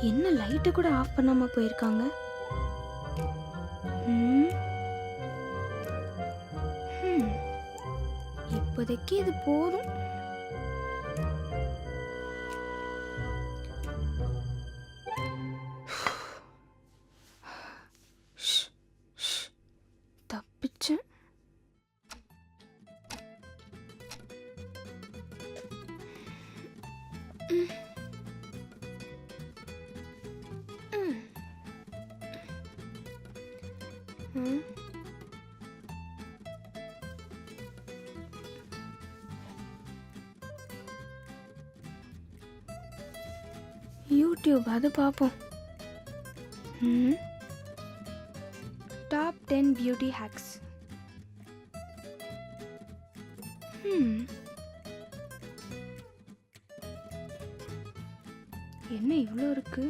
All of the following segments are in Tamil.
என்ன லைட்டை கூட ஆஃப் பண்ணாம போயிருக்காங்க. இப்போதைக்கு இது போதும். தப்பிச்சேன். யூடியூப் அது பார்ப்போம். Top 10 beauty hacks. என்ன இவ்வளோ இருக்கு?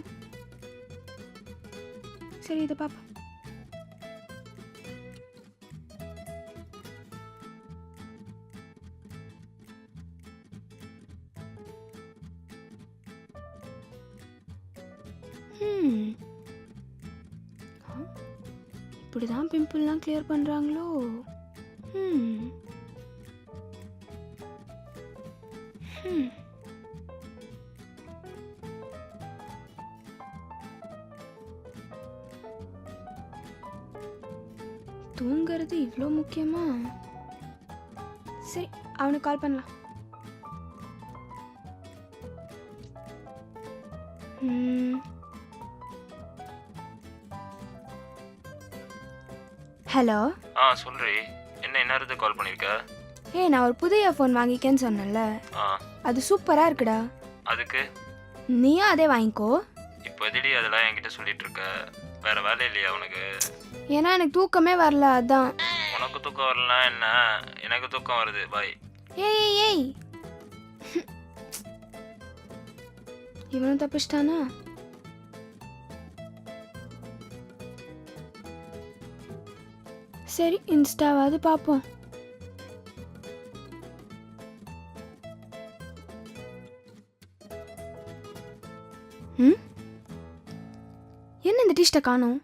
சரி, இதை பார்ப்போம். இப்படிதான் பிம்பிள்லாம் கிளியர் பண்றாங்களோ? தூங்குறது இவ்வளோ முக்கியமா? சரி, அவனுக்கு கால் பண்ணலாம். ஹலோ. சொல்றி. என்ன நேரத்துக்கு கால் பண்ணிருக்க? நான் ஒரு புதிய ஃபோன் வாங்கிக்கேன்னு சொன்னேன்ல, அது சூப்பரா இருக்குடா. அதுக்கு நீயும் அதே வாங்கிக்கோ. இப்போ எதிரி அதெல்லாம் என்கிட்ட சொல்லிட்டு இருக்க? வேற வேலை இல்லையா உனக்கு? ஏன்னா எனக்கு தூக்கமே வரல, அதான். உனக்கு தூக்கம் வரலனா என்ன, எனக்கு தூக்கம் வருது. பாய். ஏய் இவனும் தப்பிச்சிட்டானா? சரி, இன்ஸ்டாவாவது பார்ப்போம். என்ன இந்த டிஷ்ட காணோம்?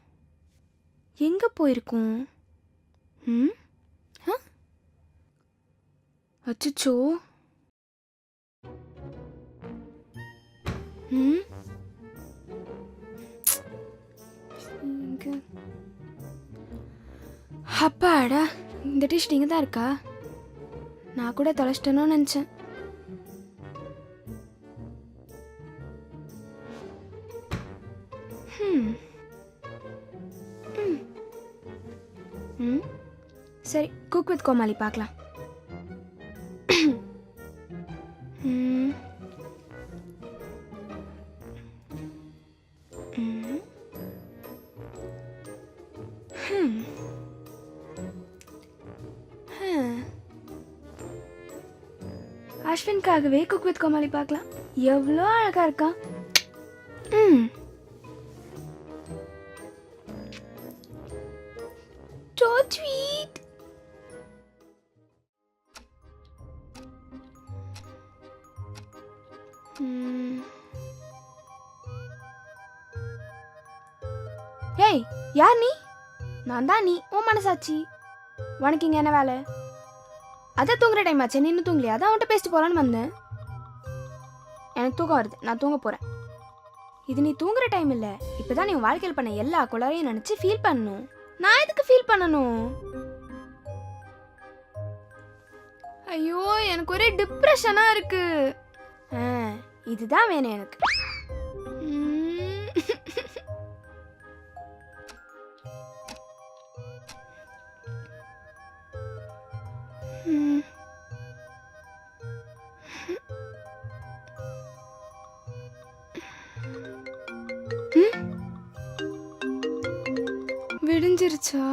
எங்க போயிருக்கும்? அச்சோ. அப்பாடா, இந்த டிஷ் இங்கே தான் இருக்கா? நான் கூட தொலைச்சிட்டேனோ நினச்சேன். சரி, குக் வித் கோமாளி பார்க்கலாம். அஸ்வின்காகவே குக் வித் கோமாளி பார்க்கலாம். எவ்வளோ அழகா இருக்கா. So sweet. ஏய், யார் நீ? நான் தான் நீ. உன் மனசாட்சி. உனக்கு இங்கே என்ன வேலை? அதான் தூங்குற டைம் ஆச்சு, நீ இன்னும் தூங்கலையா? அதான் அவன்கிட்ட பேசிட்டு போகலான்னு வந்தேன். எனக்கு தூக்கம் வருது, நான் தூங்க போகிறேன். இது நீ தூங்குற டைம் இல்லை. இப்போ தான் நீ வாழ்க்கையில் பண்ண எல்லா குளரையும் நினச்சி ஃபீல் பண்ணணும். நான் எதுக்கு ஃபீல் பண்ணணும்? ஐயோ, எனக்கு ஒரே டிப்ரெஷனாக இருக்கு. இதுதான் வேணும் எனக்கு. விடிஞ்சிருச்சா?